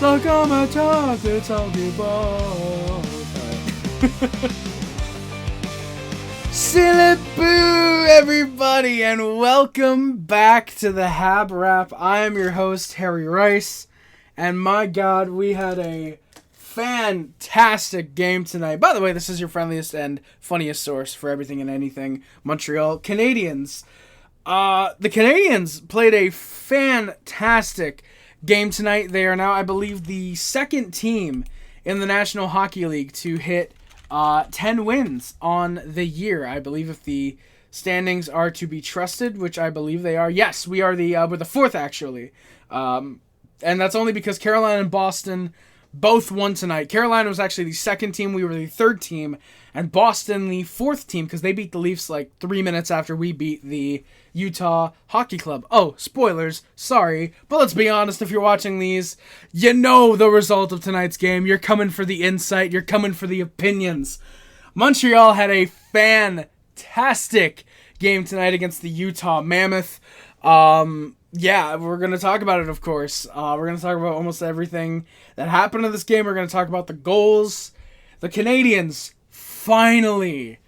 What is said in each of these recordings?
Like I'm a child to talking about. Silly boo, everybody, and welcome back to the HabWrap. I am your host, Harry Rice, and my God, we had a fantastic game tonight. By the way, this is your friendliest and funniest source for everything and anything Montreal Canadiens. The Canadiens played a fantastic game tonight. They are now, I believe, the second team in the National Hockey League to hit 10 wins on the year. I believe if the standings are to be trusted, which I believe they are. Yes, we are we're the fourth, actually. And that's only because Carolina and Boston both won tonight. Carolina was actually the second team. We were the third team. And Boston the fourth team because they beat the Leafs like 3 minutes after we beat the Utah Hockey Club. Oh, spoilers. Sorry. But let's be honest, if you're watching these, you know the result of tonight's game. You're coming for the insight. You're coming for the opinions. Montreal had a fantastic game tonight against the Utah Mammoth. Yeah, we're going to talk about it, of course. We're going to talk about almost everything that happened in this game. We're going to talk about the goals. The Canadiens finally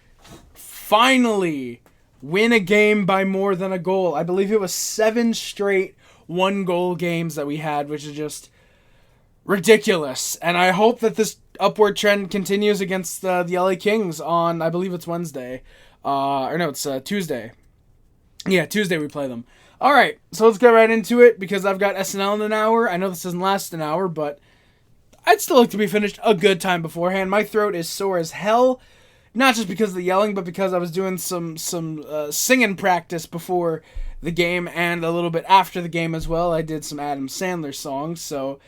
win a game by more than a goal. I believe it was 7 straight one-goal games that we had, which is just ridiculous. And I hope that this upward trend continues against the LA Kings on, I believe it's Wednesday. It's Tuesday. Yeah, Tuesday we play them. All right, so let's get right into it because I've got SNL in an hour. I know this doesn't last an hour, but I'd still like to be finished a good time beforehand. My throat is sore as hell, not just because of the yelling, but because I was doing some singing practice before the game and a little bit after the game as well. I did some Adam Sandler songs, so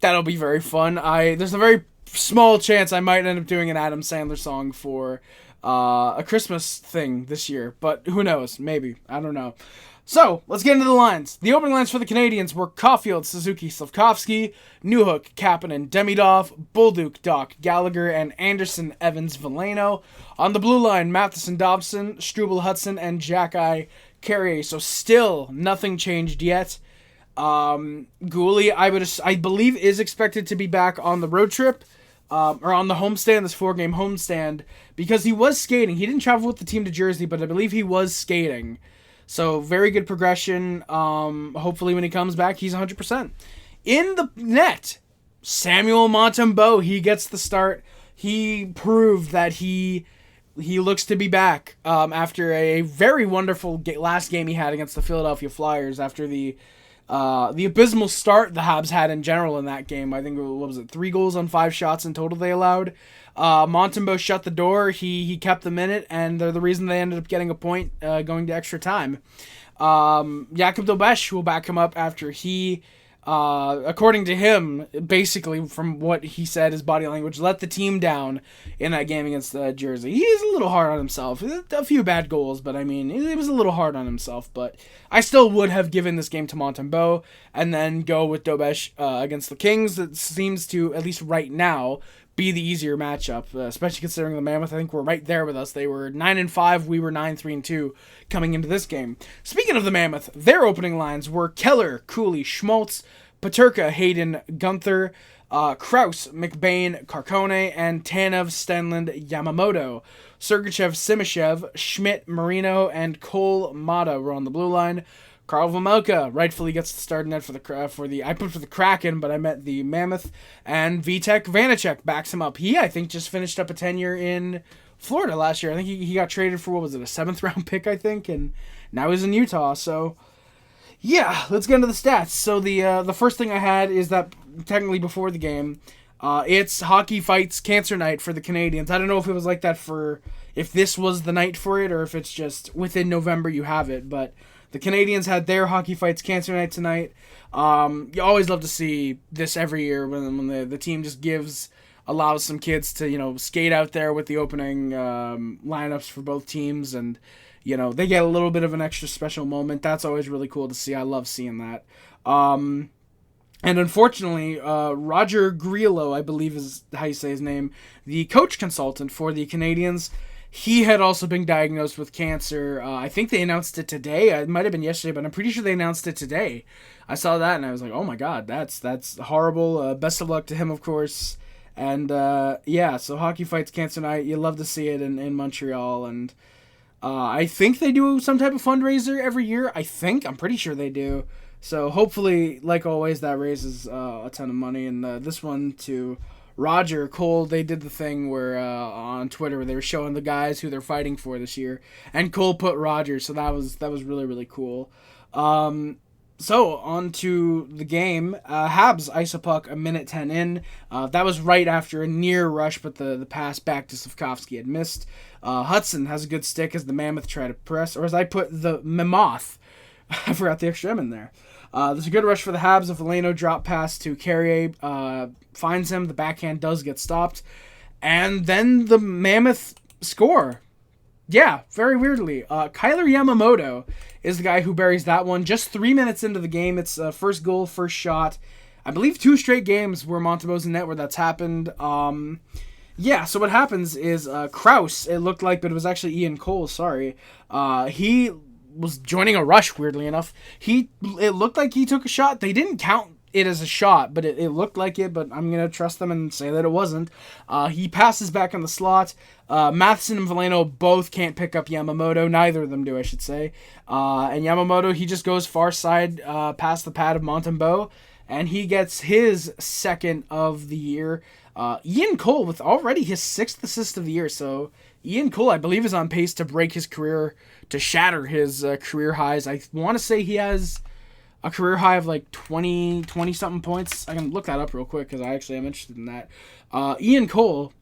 that'll be very fun. There's a very small chance I might end up doing an Adam Sandler song for a Christmas thing this year, but who knows? Maybe. I don't know. So, let's get into the lines. The opening lines for the Canadiens were Caufield, Suzuki, Slavkovsky, Newhook, Kapanen, Demidov, Bolduc, Doc, Gallagher, and Anderson, Evans, Veleno. On the blue line, Matheson, Dobson, Struble, Hudson, and Jack-Eye, Carrier. So still nothing changed yet. Gooley, I believe, is expected to be back on the road trip, or on the homestand, this 4-game homestand, because he was skating. He didn't travel with the team to Jersey, but I believe he was skating. So, very good progression. Hopefully, when he comes back, he's 100%. In the net, Samuel Montembeault, he gets the start. He proved that he looks to be back after a very wonderful last game he had against the Philadelphia Flyers after the abysmal start the Habs had in general in that game. I think, 3 goals on 5 shots in total they allowed. Montembeault shut the door. He kept them in it, and they're the reason they ended up getting a point going to extra time. Jakub Dobeš will back him up after he, according to him, basically from what he said, his body language, let the team down in that game against Jersey. He is a little hard on himself. A few bad goals, but I mean, he was a little hard on himself. But I still would have given this game to Montembeault and then go with Dobeš against the Kings. That seems to, at least right now, be the easier matchup, especially considering the Mammoth, I think, were right there with us. They were 9-5, we were 9-3-2 coming into this game. Speaking of the Mammoth, their opening lines were Keller, Cooley, Schmaltz, Peterka, Hayden, Gunther, Kraus, McBain, Carcone, and Tanev, Stenlund, Yamamoto. Sergachev, Simishev, Schmidt, Marino, and Cole Mata were on the blue line. Karl Vejmelka rightfully gets the start net I put for the Kraken, but I meant the Mammoth, and Vitek Vanacek backs him up. He, I think, just finished up a tenure in Florida last year. I think he got traded for, a 7th round pick, I think, and now he's in Utah. So, yeah, let's get into the stats. So the first thing I had is that technically before the game, it's Hockey Fights Cancer Night for the Canadiens. I don't know if it was like that if this was the night for it, or if it's just within November you have it, but the Canadiens had their Hockey Fights Cancer Night tonight. You always love to see this every year when the team just allows some kids to, skate out there with the opening lineups for both teams, and, they get a little bit of an extra special moment. That's always really cool to see. I love seeing that. And unfortunately, Roger Grillo, I believe is how you say his name, the coach consultant for the Canadiens, He had also been diagnosed with cancer. I think they announced it today. It might have been yesterday, but I'm pretty sure they announced it today. I saw that and I was like, oh my god, that's horrible. Best of luck to him, of course. And yeah, so Hockey Fights Cancer Night. You love to see it in Montreal. And I think they do some type of fundraiser every year. I'm pretty sure they do. So hopefully, like always, that raises a ton of money. And this one to Roger Cole, they did the thing where on Twitter where they were showing the guys who they're fighting for this year, and Cole put Roger, so that was really, really cool. So on to the game. Habs ice a puck a minute 10 in. That was right after a near rush, but the pass back to Slafkovsky had missed. Hudson has a good stick as the Mammoth try to press, or as I put, the Mammoth. I forgot the extra M in there. There's a good rush for the Habs. A Veleno drop pass to Carrier finds him. The backhand does get stopped. And then the Mammoth score. Yeah, very weirdly. Kyler Yamamoto is the guy who buries that one. Just 3 minutes into the game. It's first goal, first shot. I believe 2 straight games where Montembeault's in net where that's happened. Yeah, so what happens is Kraus, it looked like, but it was actually Ian Cole, sorry. He was joining a rush, weirdly enough. It looked like he took a shot. They didn't count it as a shot, but it looked like it, but I'm going to trust them and say that it wasn't. He passes back in the slot. Matheson and Veleno both can't pick up Yamamoto. Neither of them do, I should say. And Yamamoto, he just goes far side past the pad of Montembeault, and he gets his second of the year. Ian Cole with already his 6th assist of the year, so Ian Cole, I believe, is on pace to break his career, to shatter his career highs. I want to say he has a career high of like 20-something points. I can look that up real quick because I actually am interested in that. Ian Cole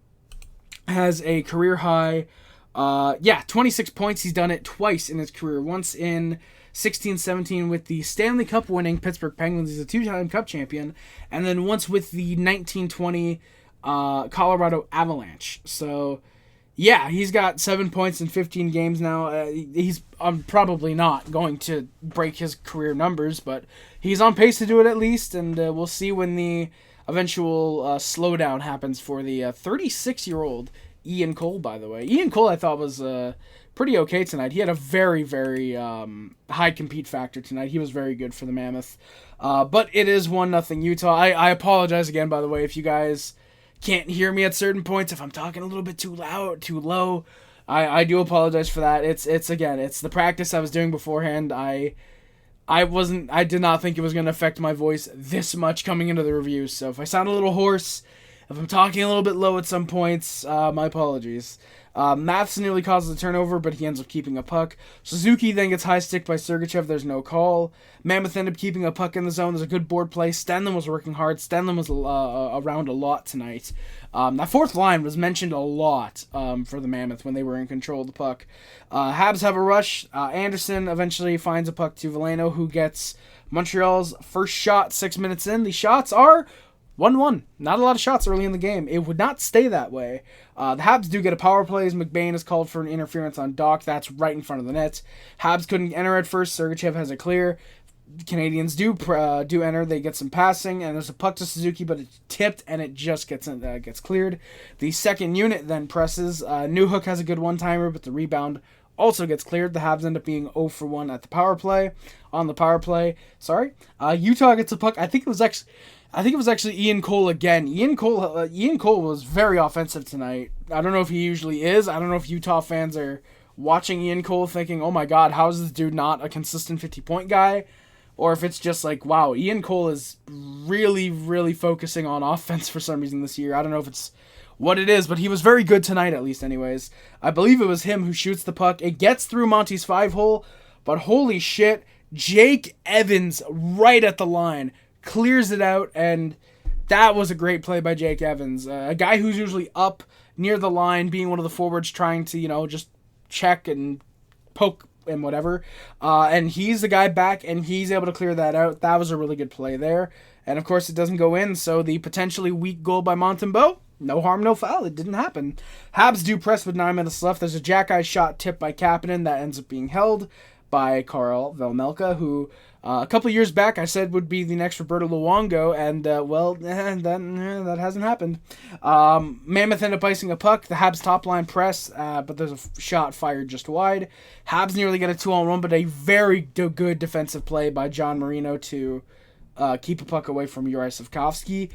has a career high, 26 points. He's done it twice in his career. Once in 16-17 with the Stanley Cup winning Pittsburgh Penguins. He's a 2-time Cup champion. And then once with the 1920 Colorado Avalanche. So yeah, he's got 7 points in 15 games now. He's probably not going to break his career numbers, but he's on pace to do it at least, and we'll see when the eventual slowdown happens for the 36-year-old Ian Cole, by the way. Ian Cole, I thought, was pretty okay tonight. He had a very, very high compete factor tonight. He was very good for the Mammoth. But it is 1-0 Utah. I apologize again, by the way, if you guys can't hear me at certain points, if I'm talking a little bit too loud, too low. I do apologize for that. It's the practice I was doing beforehand. I did not think it was going to affect my voice this much coming into the reviews. So if I sound a little hoarse, if I'm talking a little bit low at some points, my apologies. Matheson nearly causes a turnover, but he ends up keeping a puck. Suzuki then gets high stick by Sergachev. There's no call. Mammoth ended up keeping a puck in the zone. There's a good board play. Stenlund was working hard. Stenlund was around a lot tonight. That fourth line was mentioned a lot for the Mammoth when they were in control of the puck. Habs have a rush. Anderson eventually finds a puck to Veleno, who gets Montreal's first shot 6 minutes in. The shots are 1-1. Not a lot of shots early in the game. It would not stay that way. The Habs do get a power play as McBain is called for an interference on Doc. That's right in front of the net. Habs couldn't enter at first. Sergachev has it clear. Canadians do enter. They get some passing, and there's a puck to Suzuki, but it's tipped, and it just gets cleared. The second unit then presses. Newhook has a good one-timer, but the rebound also gets cleared. The Habs end up being 0 for 1 at the power play. On the power play, Utah gets a puck. I think it was actually Ian Cole again. Ian Cole was very offensive tonight. I don't know if he usually is. I don't know if Utah fans are watching Ian Cole thinking, oh my god, how is this dude not a consistent 50-point guy? Or if it's just like, wow, Ian Cole is really, really focusing on offense for some reason this year. I don't know if it's what it is, but he was very good tonight, at least anyways. I believe it was him who shoots the puck. It gets through Monty's 5-hole, but holy shit, Jake Evans right at the line clears it out, and that was a great play by Jake Evans. A guy who's usually up near the line, being one of the forwards trying to, just check and poke and whatever. And he's the guy back, and he's able to clear that out. That was a really good play there. And, of course, it doesn't go in, so the potentially weak goal by Montembeault, no harm, no foul. It didn't happen. Habs do press with 9 minutes left. There's a jack-eye shot tipped by Kapanen that ends up being held by Carl Velmelka, who a couple years back I said would be the next Roberto Luongo, and that hasn't happened. Mammoth ended up icing a puck. The Habs top line press, but there's a shot fired just wide. Habs nearly get a 2-on-1, but a very good defensive play by John Marino to keep a puck away from Juraj Slafkovsky.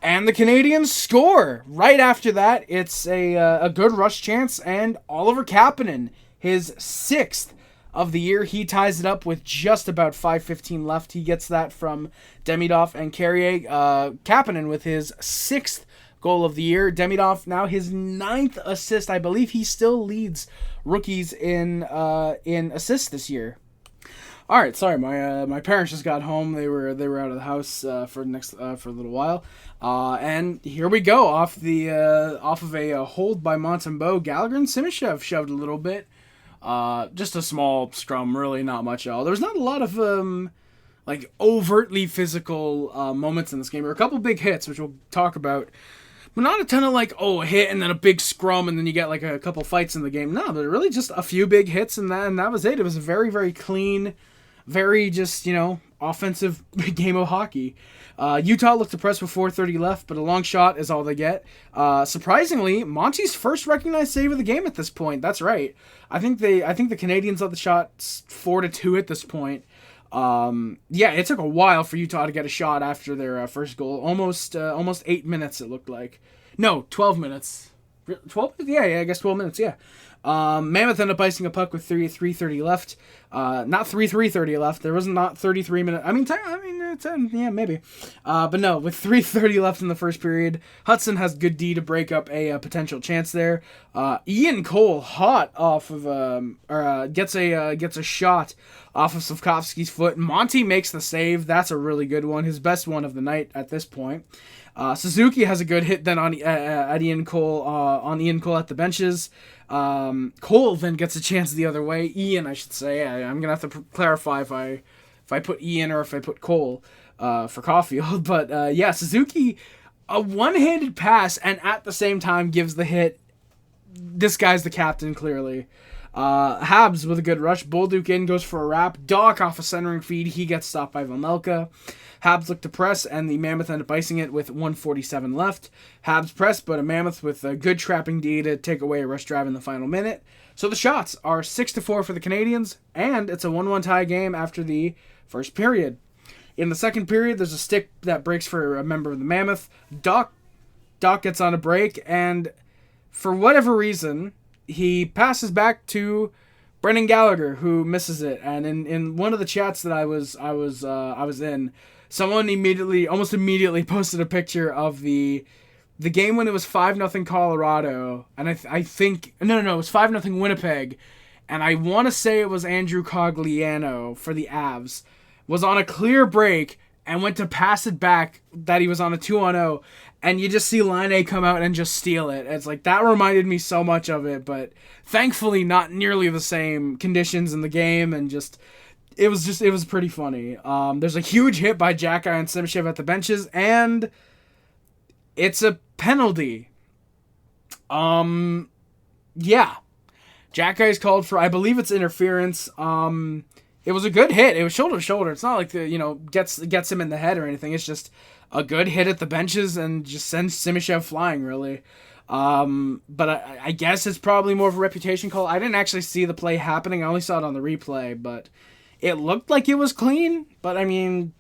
And the Canadiens score. Right after that, it's a good rush chance, and Oliver Kapanen, his 6th of the year. He ties it up with just about 5:15 left. He gets that from Demidov and Carrier. Kapanen with his 6th goal of the year. Demidov now his 9th assist. I believe he still leads rookies in assists this year. All right, sorry, my parents just got home. They were out of the house for a little while, and here we go off of a hold by Montembeault. Gallagher and Simishev shoved a little bit. Just a small scrum, really not much at all. There was not a lot of overtly physical moments in this game. There were a couple big hits, which we'll talk about, but not a ton of a hit and then a big scrum and then you get a couple fights in the game. No, but really just a few big hits and that was it. It was a very, very clean, very just offensive game of hockey. Utah looked to press with 4:30 left, but a long shot is all they get. Surprisingly, Monty's first recognized save of the game at this point. That's right. I think the Canadiens let the shot 4-2 at this point. It took a while for Utah to get a shot after their first goal. Almost 8 minutes it looked like. No, 12 minutes. 12? Yeah, I guess 12 minutes, yeah. Mammoth ended up icing a puck with 3:30 left. Not 3:30 left. There was not 33 minutes. Maybe. But no, with 3:30 left in the first period, Hudson has good D to break up a potential chance there. Ian Cole hot off of gets a shot off of Slafkovsky's foot. Monty makes the save. That's a really good one. His best one of the night at this point. Suzuki has a good hit then on Ian Cole at the benches. Cole then gets a chance the other way. Ian, I should say. I'm gonna have to clarify if I put Ian or if I put Cole for Caufield. But Suzuki, a one-handed pass and at the same time gives the hit. This guy's the captain, clearly. Habs with a good rush. Bolduc in, goes for a wrap. Doc off a centering feed. He gets stopped by Velmelka. Habs look to press, and the Mammoth end up icing it with 1:47 left. Habs press, but a Mammoth with a good trapping D to take away a rush drive in the final minute. So the shots are 6-4 for the Canadiens, and it's a 1-1 tie game after the first period. In the second period, there's a stick that breaks for a member of the Mammoth. Doc gets on a break, and for whatever reason, he passes back to Brendan Gallagher, who misses it. And in one of the chats that I was in, someone almost immediately posted a picture of the game when it was 5-0 Colorado, and I think it was 5-0 Winnipeg, and I want to say it was Andrew Cogliano for the Avs, was on a clear break and went to pass it back that he was on a 2-0, and you just see Laine come out and just steal it. It's that reminded me so much of it, but thankfully not nearly the same conditions in the game, and it was pretty funny. There's a huge hit by Jacki and Simishev at the benches, and it's a penalty. Jacki is called for, I believe it's interference. It was a good hit. It was shoulder to shoulder. It's not like gets him in the head or anything. It's just a good hit at the benches and just sends Simishev flying, really. But I guess it's probably more of a reputation call. I didn't actually see the play happening. I only saw it on the replay, but it looked like it was clean. But I mean,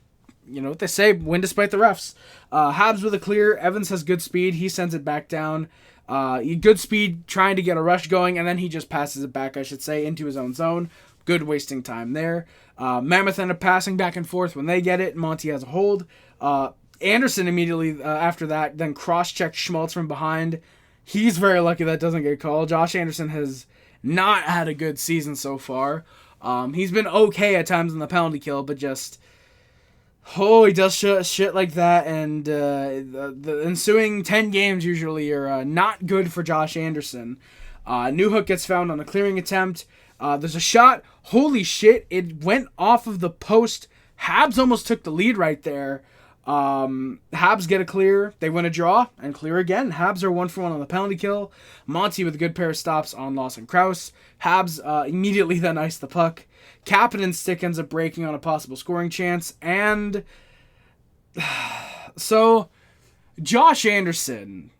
you know what they say, win despite the refs. Habs with a clear. Evans has good speed. He sends it back down. Good speed, trying to get a rush going, and then he just passes it back, I should say, into his own zone. Good wasting time there. Mammoth end up passing back and forth when they get it. Monty has a hold. Anderson immediately after that then cross-checked Schmaltz from behind. He's very lucky that doesn't get called. Josh Anderson has not had a good season so far. He's been okay at times in the penalty kill, but just... he does shit like that, and the ensuing 10 games usually are not good for Josh Anderson. Newhook gets found on a clearing attempt. There's a shot. Holy shit, it went off of the post. Habs almost took the lead right there. Habs get a clear. They win a draw and clear again. Habs are 1-for-1 on the penalty kill. Monty with a good pair of stops on Lawson Krause. Habs immediately then ice the puck. Kapanen's stick ends up breaking on a possible scoring chance. And so Josh Anderson.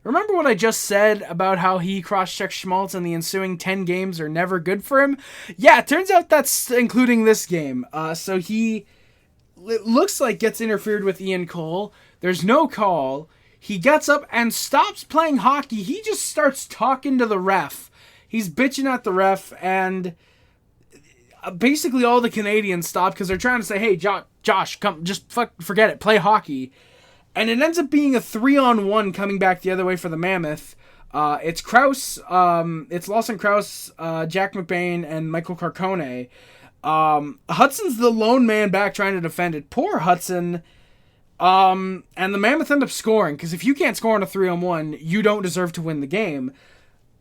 Remember what I just said about how he cross-checked Schmaltz and the ensuing 10 games are never good for him? Yeah, it turns out that's including this game. So he, it looks like, gets interfered with Ian Cole. There's no call. He gets up and stops playing hockey. He just starts talking to the ref. He's bitching at the ref, and basically all the Canadiens stop because they're trying to say, hey, Josh, come, just forget it, play hockey. And it ends up being a 3-on-1 coming back the other way for the Mammoth. It's Krause, it's Lawson Krause, Jack McBain, and Michael Carcone. Hudson's the lone man back trying to defend it. Poor Hudson. And the Mammoth end up scoring, because if you can't score on a 3-on-1, you don't deserve to win the game.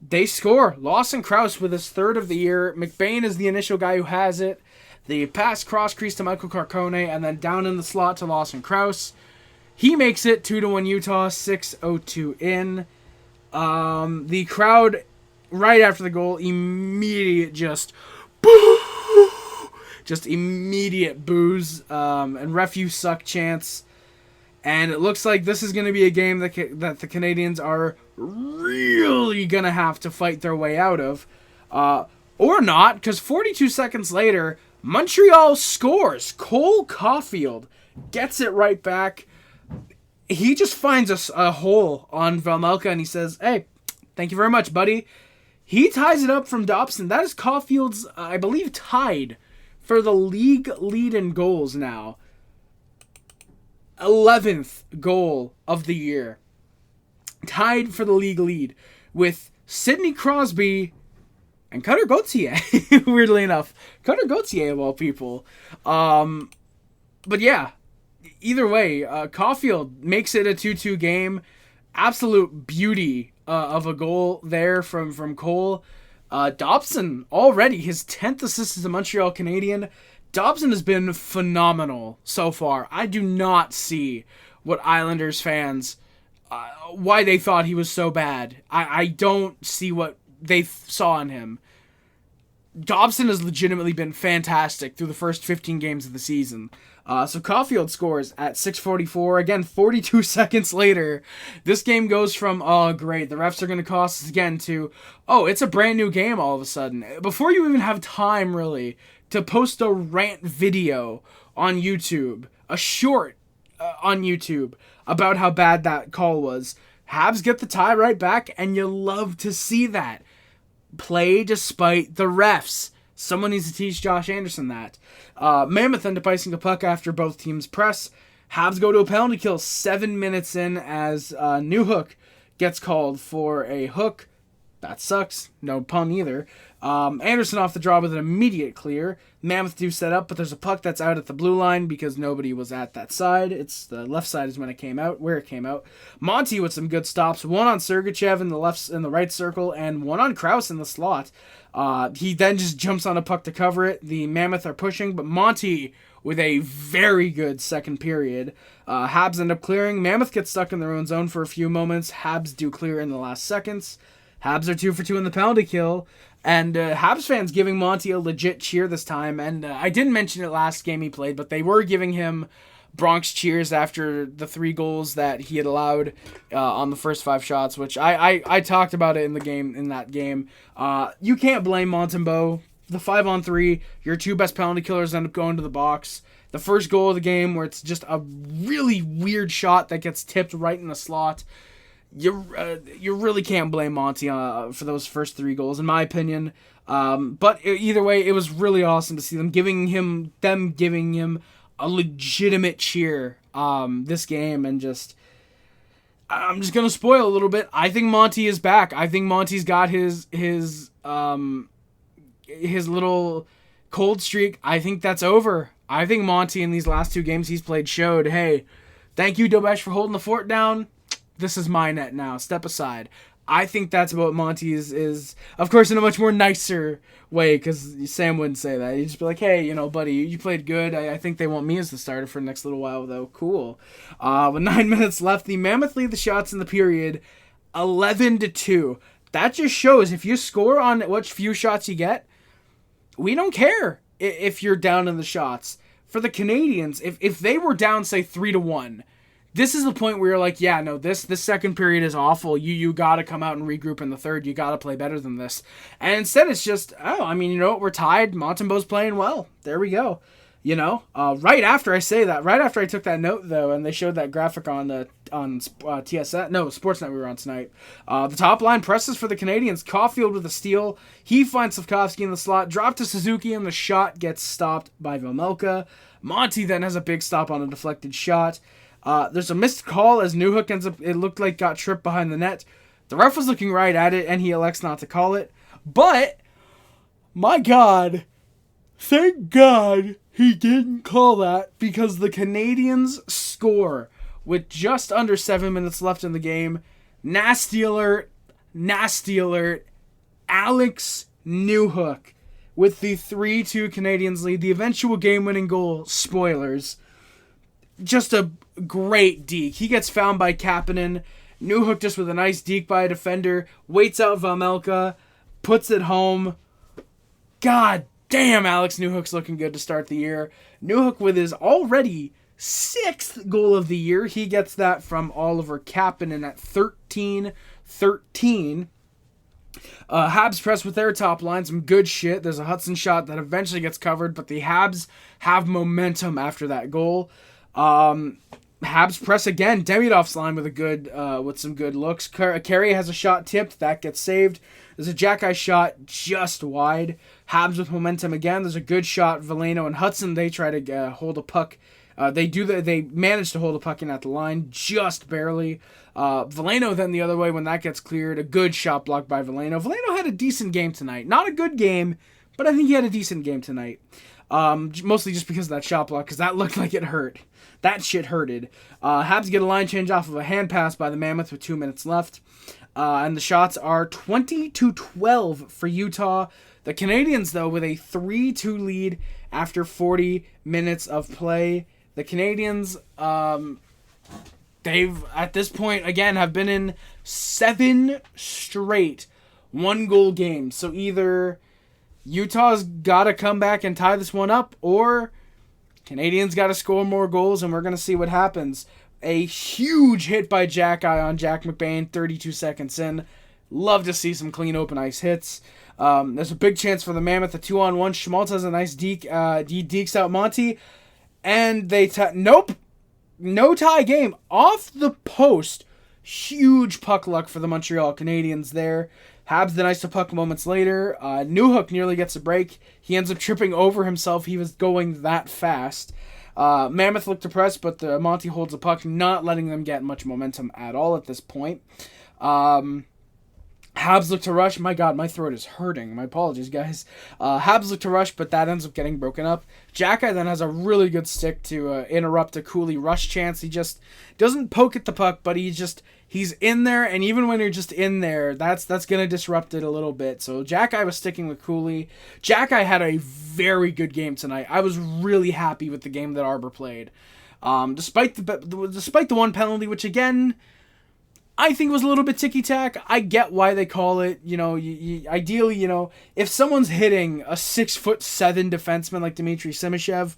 They score. Lawson Krause with his third of the year. McBain is the initial guy who has it. The pass cross-crease to Michael Carcone, and then down in the slot to Lawson Krause. He makes it 2-1 Utah, 6:02 in. The crowd, right after the goal, immediate just boo! Just immediate boos, and ref you suck chants. And it looks like this is going to be a game that the Canadiens are really going to have to fight their way out of. Or not, because 42 seconds later, Montreal scores. Cole Caufield gets it right back. He just finds a hole on Velmelka, and he says, hey, thank you very much, buddy. He ties it up from Dobson. That is Caufield's, I believe, tied for the league lead in goals now. 11th goal of the year. Tied for the league lead with Sidney Crosby and Cutter Gauthier, weirdly enough. Cutter Gauthier, of all people. But yeah. Either way, Caufield makes it a 2-2 game. Absolute beauty of a goal there from Cole. Dobson, already his 10th assist as a Montreal Canadien. Dobson has been phenomenal so far. I do not see what Islanders fans, why they thought he was so bad. I don't see what they saw in him. Dobson has legitimately been fantastic through the first 15 games of the season. So Caufield scores at 6:44. Again, 42 seconds later, this game goes from, oh, great, the refs are going to cost us again, to, oh, it's a brand new game all of a sudden. Before you even have time, really, to post a rant video on YouTube, a short on YouTube, about how bad that call was, Habs get the tie right back, and you love to see that. Play despite the refs. Someone needs to teach Josh Anderson that. Mammoth end up icing a puck after both teams press. Habs go to a penalty kill 7 minutes in as Newhook gets called for a hook. That sucks. No pun either. Anderson off the draw with an immediate clear. Mammoth do set up, but there's a puck that's out at the blue line because nobody was at that side. It's the left side is when it came out, where it came out. Monty with some good stops. One on Sergachev in the right circle, and one on Krause in the slot. He then just jumps on a puck to cover it. The Mammoth are pushing, but Monty with a very good second period. Habs end up clearing. Mammoth gets stuck in their own zone for a few moments. Habs do clear in the last seconds. Habs are 2 for 2 in the penalty kill. And Habs fans giving Monty a legit cheer this time. And I didn't mention it last game he played, but they were giving him Bronx cheers after the 3 goals that he had allowed on the first 5 shots, which I talked about it in that game. You can't blame Montembeault. The 5-on-3, your 2 best penalty killers end up going to the box. The first goal of the game where it's just a really weird shot that gets tipped right in the slot. You really can't blame Monty for those first 3 goals, in my opinion. But either way, it was really awesome to see them giving him a legitimate cheer this game, and I'm just gonna spoil a little bit. I think Monty is back. I think Monty's got his little cold streak. I think that's over. I think Monty in these last 2 games he's played showed, hey, thank you, Dobesh, for holding the fort down. This is my net now. Step aside. I think that's what Monty is, of course, in a much more nicer way, because Sam wouldn't say that. He'd just be like, hey, buddy, you played good. I think they want me as the starter for the next little while, though. Cool. With 9 minutes left, the Mammoth lead the shots in the period 11-2. That just shows if you score on what few shots you get, we don't care if you're down in the shots. For the Canadiens, if they were down, say, 3-1, this is the point where you're like, yeah, no, this second period is awful. You got to come out and regroup in the third. You got to play better than this. And instead, it's just, you know what? We're tied. Montembeault's playing well. There we go. Right after I say that, right after I took that note, though, and they showed that graphic on TSN, no, Sportsnet we were on tonight, the top line presses for the Canadiens. Caufield with a steal. He finds Slavkovsky in the slot. Drop to Suzuki, and the shot gets stopped by Vejmelka. Monty then has a big stop on a deflected shot. There's a missed call as Newhook ends up, it looked like got tripped behind the net. The ref was looking right at it, and he elects not to call it. But, my God, thank God he didn't call that, because the Canadiens score with just under 7 minutes left in the game. Nasty alert, Alex Newhook with the 3-2 Canadiens lead. The eventual game-winning goal, spoilers. Just a great deke. He gets found by Kapanen. Newhook just with a nice deke by a defender. Waits out Vejmelka. Puts it home. God damn, Alex Newhook's looking good to start the year. Newhook with his already 6th goal of the year. He gets that from Oliver Kapanen at 13-13. Habs press with their top line. Some good shit. There's a Hudson shot that eventually gets covered, but the Habs have momentum after that goal. Habs press again. Demidov's line with some good looks. Carey has a shot tipped. That gets saved. There's a Jack-Eye shot just wide. Habs with momentum again. There's a good shot. Veleno and Hudson, they try to hold a puck. They manage to hold a puck in at the line, just barely. Veleno then the other way when that gets cleared. A good shot blocked by Veleno. Veleno had a decent game tonight. Not a good game, but I think he had a decent game tonight. Mostly just because of that shot block, because that looked like it hurt. That shit hurted. Habs get a line change off of a hand pass by the Mammoth with 2 minutes left. And the shots are 20-12 for Utah. The Canadiens, though, with a 3-2 lead after 40 minutes of play. The Canadiens, they've, at this point, again, have been in 7 straight one-goal games. So either Utah's got to come back and tie this one up, or Canadiens got to score more goals, and we're going to see what happens. A huge hit by Jack-Eye on Jack McBain, 32 seconds in. Love to see some clean open ice hits. There's a big chance for the Mammoth, a 2-on-1. Schmaltz has a nice deke. He dekes out Monty. And they nope. No tie game. Off the post. Huge puck luck for the Montreal Canadiens there. Habs the nice to puck moments later. Newhook nearly gets a break. He ends up tripping over himself. He was going that fast. Mammoth looked depressed, but the Monty holds the puck, not letting them get much momentum at all at this point. Habs look to rush. My God, my throat is hurting. My apologies, guys. Habs look to rush, but that ends up getting broken up. Jack-Eye then has a really good stick to interrupt a Cooley rush chance. He just doesn't poke at the puck, but he's in there, and even when you're just in there, that's going to disrupt it a little bit. So Jack-Eye was sticking with Cooley. Jack-Eye had a very good game tonight. I was really happy with the game that Arbor played. Despite the one penalty, which again, I think was a little bit ticky-tack. I get why they call it. Ideally, if someone's hitting a 6'7" defenseman like Dmitry Simashev,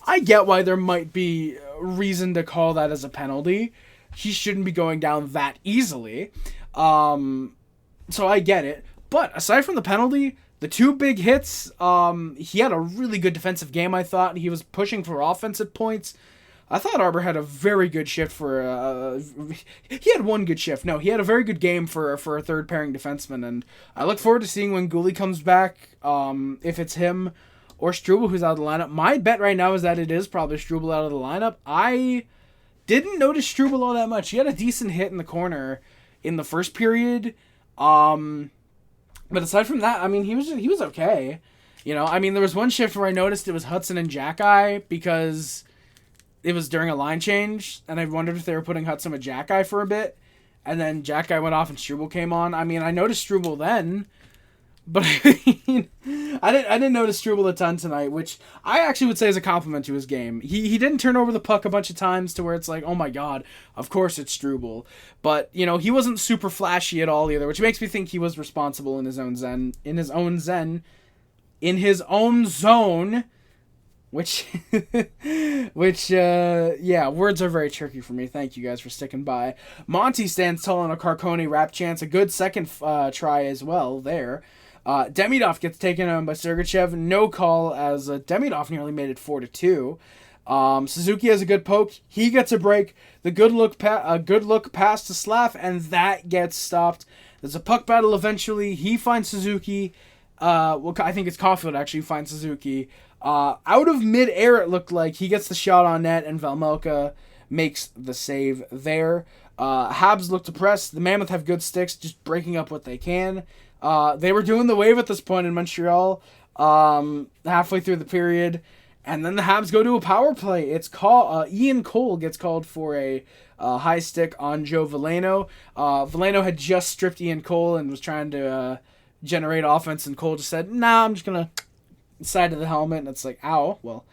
I get why there might be reason to call that as a penalty. He shouldn't be going down that easily. So I get it. But aside from the penalty, the 2 big hits, he had a really good defensive game, I thought. He was pushing for offensive points. I thought Arbor had a very good shift for... he had one good shift. No, he had a very good game for a third-pairing defenseman, and I look forward to seeing when Gooley comes back, if it's him or Struble who's out of the lineup. My bet right now is that it is probably Struble out of the lineup. I didn't notice Struble all that much. He had a decent hit in the corner in the first period, but aside from that, I mean, he was okay. There was one shift where I noticed it was Hudson and Jack-Eye because it was during a line change, and I wondered if they were putting Hudson with Jack-Eye for a bit. and then Jack Guy went off and Struble came on. I mean, I noticed Struble then, but I didn't notice Struble a ton tonight, which I actually would say is a compliment to his game. He didn't turn over the puck a bunch of times to where it's like, oh my god, of course it's Struble. But, you know, he wasn't super flashy at all either, which makes me think he was responsible in his own zone, which, yeah, words are very tricky for me. Thank you guys for sticking by. Monty stands tall on a Carcone wrap chance. A good second try as well there. Demidov gets taken on by Sergachev. No call as Demidov nearly made it 4-2. Suzuki has a good poke. He gets a break. The good look pass to Slav, and that gets stopped. There's a puck battle eventually. He finds Suzuki. I think it's Caufield actually who finds Suzuki. Out of mid-air, it looked like. He gets the shot on net, and Vejmelka makes the save there. Habs look to press. The Mammoth have good sticks, just breaking up what they can. They were doing the wave at this point in Montreal, halfway through the period, and then the Habs go to a power play. It's Ian Cole gets called for a high stick on Joe Veleno. Veleno had just stripped Ian Cole and was trying to generate offense, and Cole just said, "Nah, I'm just gonna side of the helmet," and it's like, ow, well,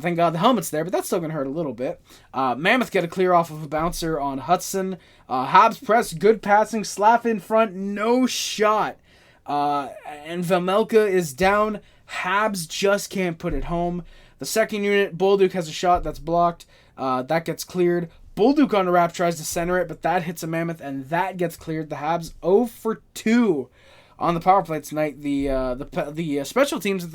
thank God the helmet's there, but that's still going to hurt a little bit. Mammoth get a clear off of a bouncer on Hudson. Habs press, good passing, slap in front, no shot. And Vejmelka is down. Habs just can't put it home. The second unit, Bolduc has a shot that's blocked. That gets cleared. Bolduc on a wrap tries to center it, but that hits a Mammoth, and that gets cleared. The Habs 0 for 2. On the power play tonight, the special teams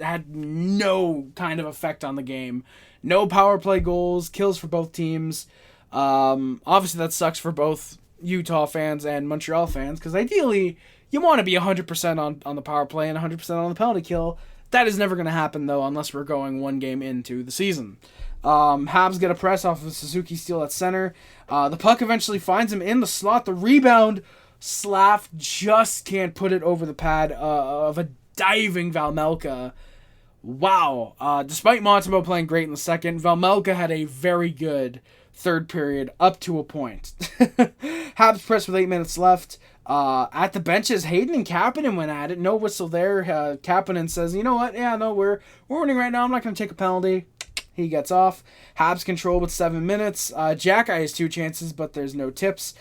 had no kind of effect on the game. No power play goals, kills for both teams. Obviously, that sucks for both Utah fans and Montreal fans, because ideally, you want to be 100% on the power play and 100% on the penalty kill. That is never going to happen, though, unless we're going one game into the season. Habs get a press off of Suzuki steal at center. The puck eventually finds him in the slot. The rebound, Slav just can't put it over the pad of a diving Vejmelka. Wow. Despite Montembeault playing great in the second, Vejmelka had a very good third period up to a point. Habs press with 8 minutes left. At the benches, Hayden and Kapanen went at it. No whistle there. Kapanen says, you know what? Yeah, no, we're winning right now. I'm not going to take a penalty. He gets off. Habs control with 7 minutes. Jack-Eye has 2 chances, but there's no tips.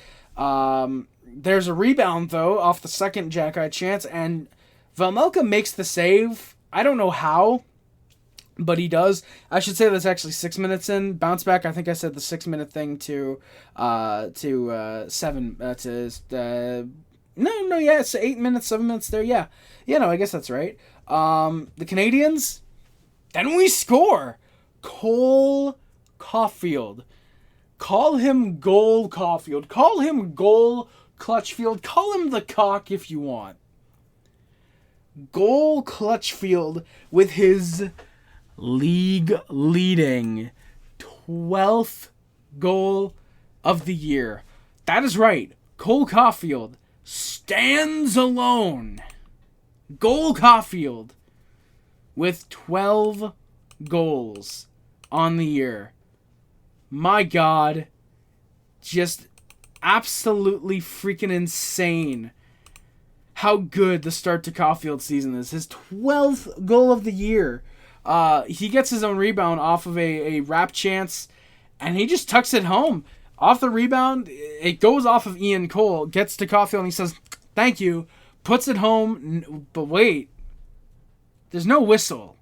There's a rebound, though, off the second Jack-Eye chance, and Vejmelka makes the save. I don't know how, but he does. I should say that's actually 6 minutes in. Bounce back, I think I said the 6 minute thing to 7, it's 8 minutes, 7 minutes there, yeah. Yeah, no, I guess that's right. The Canadiens, then we score. Cole Caufield. Call him Goal Caufield. Call him Goal Clutchfield. Call him the cock if you want. Goal Clutchfield with his league-leading 12th goal of the year. That is right. Cole Caufield stands alone. Goal Caufield with 12 goals on the year. My God. Just absolutely freaking insane how good the start to Caufield season is. His 12th goal of the year. He gets his own rebound off of a wrap chance, and he just tucks it home. Off the rebound, it goes off of Ian Cole, gets to Caufield, and he says, thank you, puts it home, but wait, there's no whistle.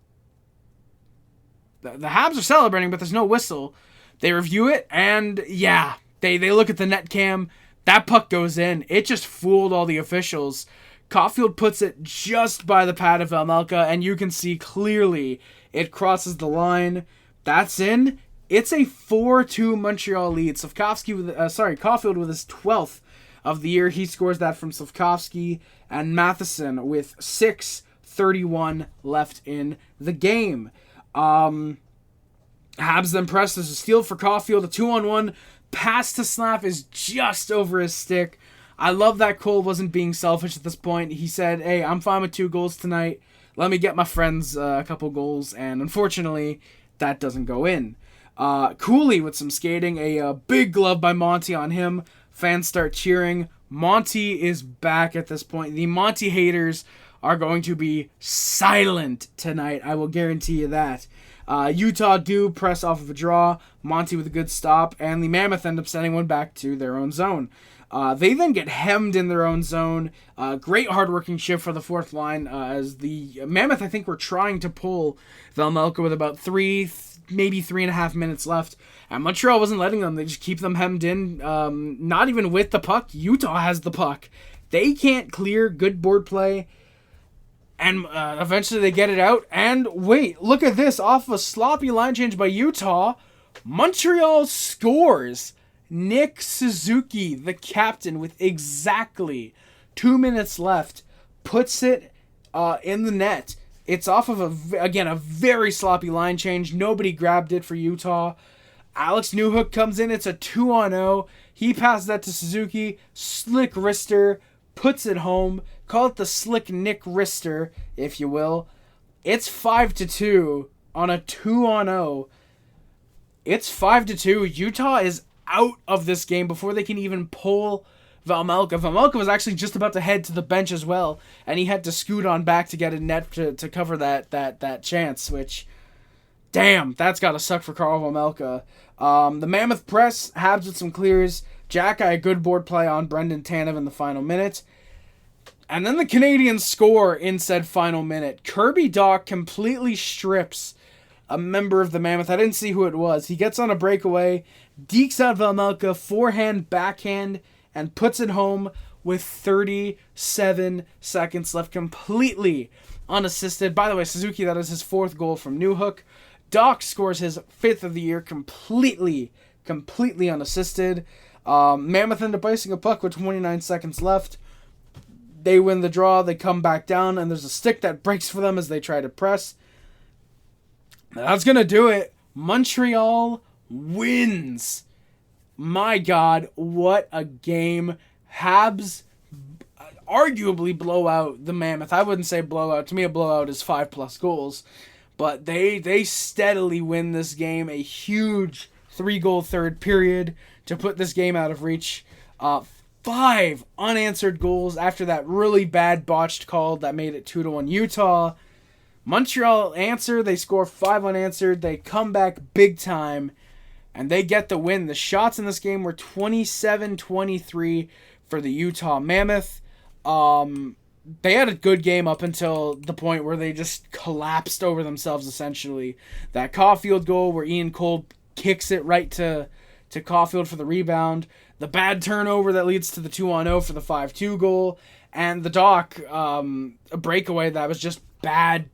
The Habs are celebrating, but there's no whistle. They review it, and yeah, they look at the net cam. That puck goes in. It just fooled all the officials. Caufield puts it just by the pad of Vejmelka, and you can see clearly it crosses the line. That's in. It's a 4-2 Montreal lead. Caufield with his 12th of the year. He scores that from Slafkovsky, and Matheson with 6:31 left in the game. Habs then press. There's a steal for Caufield. A 2-on-1 pass to Slav is just over his stick. I love that Cole wasn't being selfish at this point. He said, hey, I'm fine with 2 goals tonight. Let me get my friends a couple goals. And unfortunately, that doesn't go in. Cooley with some skating. A big glove by Monty on him. Fans start cheering. Monty is back at this point. The Monty haters are going to be silent tonight. I will guarantee you that. Utah do press off of a draw. Monty with a good stop. And the Mammoth end up sending one back to their own zone. They then get hemmed in their own zone. Great hardworking shift for the fourth line as the Mammoth, I think, were trying to pull Vejmelka with about maybe 3.5 minutes left. And Montreal wasn't letting them. They just keep them hemmed in. Not even with the puck. Utah has the puck. They can't clear. Good board play. And eventually they get it out. And wait, look at this. Off a sloppy line change by Utah, Montreal scores. Nick Suzuki, the captain, with exactly 2 minutes left, puts it in the net. It's off of, a very sloppy line change. Nobody grabbed it for Utah. Alex Newhook comes in. It's a 2-on-0. He passes that to Suzuki. Slick wrister. Puts it home. Call it the slick Nick wrister, if you will. It's 5-2 on a 2-on-0. It's 5-2. Utah is out of this game before they can even pull Vejmelka. Vejmelka was actually just about to head to the bench as well, and he had to scoot on back to get a net to cover that chance, which, damn, that's got to suck for Carl Vejmelka. The Mammoth press, Habs with some clears. Jack, a good board play on Brendan Tanev in the final minute. And then the Canadiens score in said final minute. Kirby Dach completely strips a member of the Mammoth. I didn't see who it was. He gets on a breakaway, dekes out Vejmelka, forehand, backhand, and puts it home with 37 seconds left, completely unassisted. By the way, Suzuki, that is his 4th goal from Newhook. Dach scores his 5th of the year, completely unassisted. Mammoth end up icing a puck with 29 seconds left. They win the draw, they come back down, and there's a stick that breaks for them as they try to press. That's going to do it. Montreal wins. My God, what a game. Habs arguably blow out the Mammoth. I wouldn't say blowout. To me, a blowout is 5+ goals. But they steadily win this game. A huge 3-goal third period to put this game out of reach. 5 unanswered goals after that really bad botched call that made it 2-1 Utah. Montreal answer. They score 5 unanswered. They come back big time, and they get the win. The shots in this game were 27-23 for the Utah Mammoth. They had a good game up until the point where they just collapsed over themselves, essentially. That Caufield goal where Ian Cole kicks it right to Caufield for the rebound. The bad turnover that leads to the 2-on-0 for the 5-2 goal. And the Dach, a breakaway that was just bad,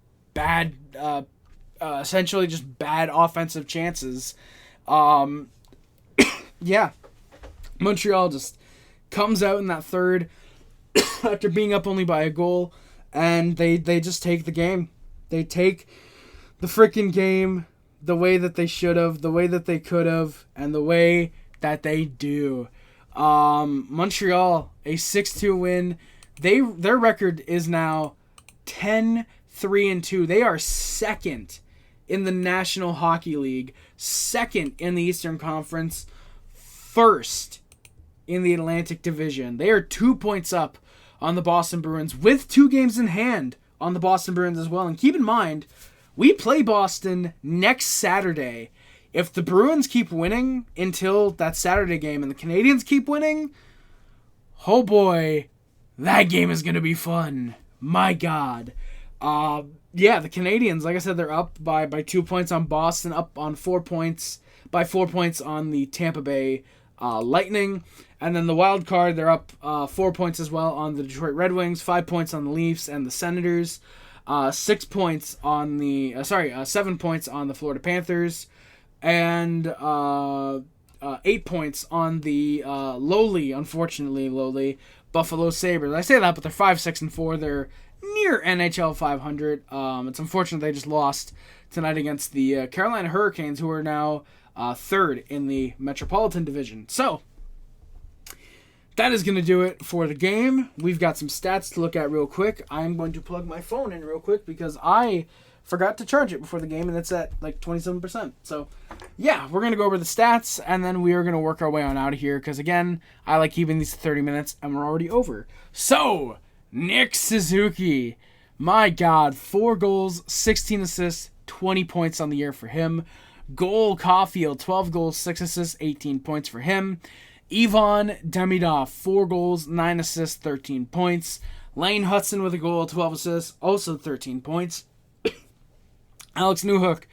essentially just bad offensive chances. Yeah. Montreal just comes out in that third after being up only by a goal, and they just take the game. They take the freaking game the way that they should have, the way that they could have, and the way that they do. Montreal, a 6-2 win. Their record is now 10-3-2. They are second in the National Hockey League, second in the Eastern Conference, first in the Atlantic Division. They are 2 points up on the Boston Bruins, with 2 games in hand on the Boston Bruins as well. And keep in mind, we play Boston next Saturday. If the Bruins keep winning until that Saturday game and the Canadiens keep winning, oh boy, that game is going to be fun. My God. Yeah, the Canadiens, like I said, they're up by 2 points on Boston, up on 4 points, by 4 points on the Tampa Bay Lightning. And then the wild card, they're up 4 points as well on the Detroit Red Wings, 5 points on the Leafs and the Senators, 7 points on the Florida Panthers, and 8 points on the unfortunately lowly Buffalo Sabres. I say that, but they're 5-6-4. They're near NHL 500. It's unfortunate they just lost tonight against the Carolina Hurricanes, who are now third in the Metropolitan Division. So that is going to do it for the game. We've got some stats to look at real quick. I'm going to plug my phone in real quick because I forgot to charge it before the game, and it's at like 27%. So, yeah, we're going to go over the stats, and then we are going to work our way on out of here, because, again, I like keeping these to 30 minutes, and we're already over. So, Nick Suzuki, my God, 4 goals, 16 assists, 20 points on the year for him. Goal Caufield, 12 goals, 6 assists, 18 points for him. Ivan Demidov, 4 goals, 9 assists, 13 points. Lane Hudson with a goal, 12 assists, also 13 points. Alex Newhook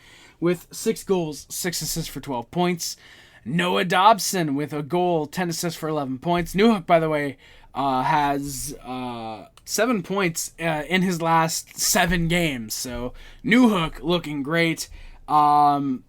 with 6 goals, 6 assists for 12 points. Noah Dobson with a goal, 10 assists for 11 points. Newhook, by the way, has 7 points in his last 7 games. So Newhook looking great.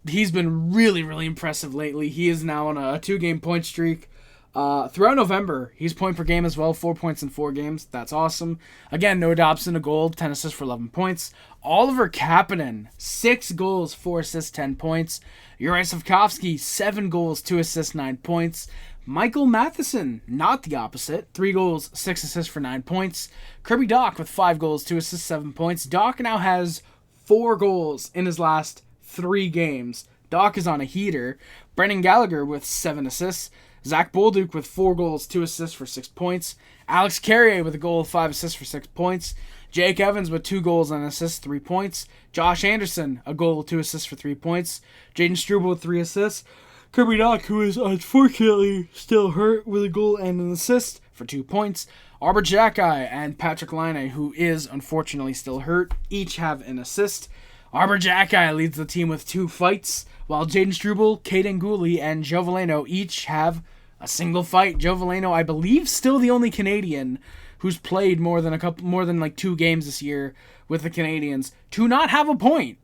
He's been really, really impressive lately. He is now on a 2-game point streak. Throughout November, he's point per game as well, 4 points in 4 games. That's awesome. Again, Noah Dobson, a goal, 10 assists for 11 points. Oliver Kapanen, 6 goals, 4 assists, 10 points. Juraj Slafkovsky, 7 goals, 2 assists, 9 points. Michael Matheson, not the opposite, 3 goals, 6 assists for 9 points. Kirby Dach with 5 goals, 2 assists, 7 points. Dach now has 4 goals in his last 3 games. Dach is on a heater. Brendan Gallagher with 7 assists. Zach Bolduc with 4 goals, 2 assists for 6 points. Alex Carrier with a goal, 5 assists for 6 points. Jake Evans with 2 goals and an assist, 3 points. Josh Anderson, a goal, 2 assists for 3 points. Jaden Struble with 3 assists. Kirby Dach, who is unfortunately still hurt, with a goal and an assist for 2 points. Arbor Xhekaj and Patrick Laine, who is unfortunately still hurt, each have an assist. Arbor Xhekaj leads the team with 2 fights, while Jaden Struble, Caden Gooley, and Joe Veleno each have a single fight. Joe Veleno, I believe, still the only Canadian who's played more than like 2 games this year with the Canadiens to not have a point.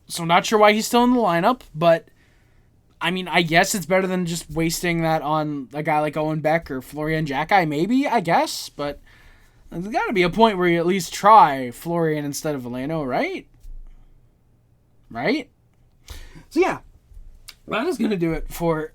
So not sure why he's still in the lineup, but I mean, I guess it's better than just wasting that on a guy like Owen Beck or Florian Xhekaj, maybe, I guess, but there's got to be a point where you at least try Florian instead of Veleno, right? Right? So yeah, that is going to do it for...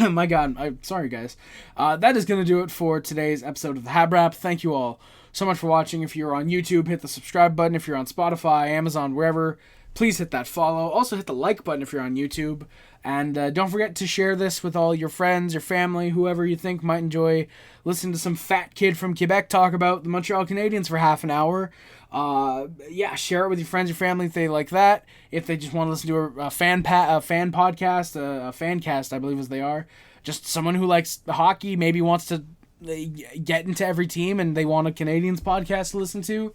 my God, I'm sorry, guys. That is going to do it for today's episode of the HabWrap. Thank you all so much for watching. If you're on YouTube, hit the subscribe button. If you're on Spotify, Amazon, wherever, please hit that follow. Also, hit the like button if you're on YouTube. And don't forget to share this with all your friends, your family, whoever you think might enjoy listening to some fat kid from Quebec talk about the Montreal Canadiens for half an hour. Yeah, share it with your friends, your family if they like that. If they just want to listen to a fan podcast, a fan cast, I believe as they are. Just someone who likes the hockey, maybe wants to get into every team and they want a Canadiens podcast to listen to.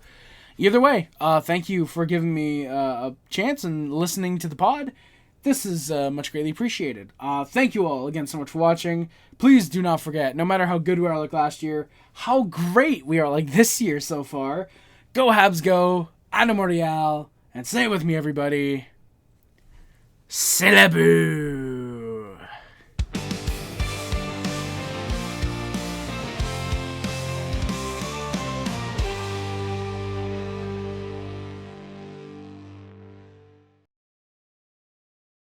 Either way, thank you for giving me a chance and listening to the pod. This is much greatly appreciated. Thank you all again so much for watching. Please do not forget, no matter how good we are like last year, how great we are like this year so far. Go Habs go, Anna Montreal, and say it with me everybody, C'est la boo!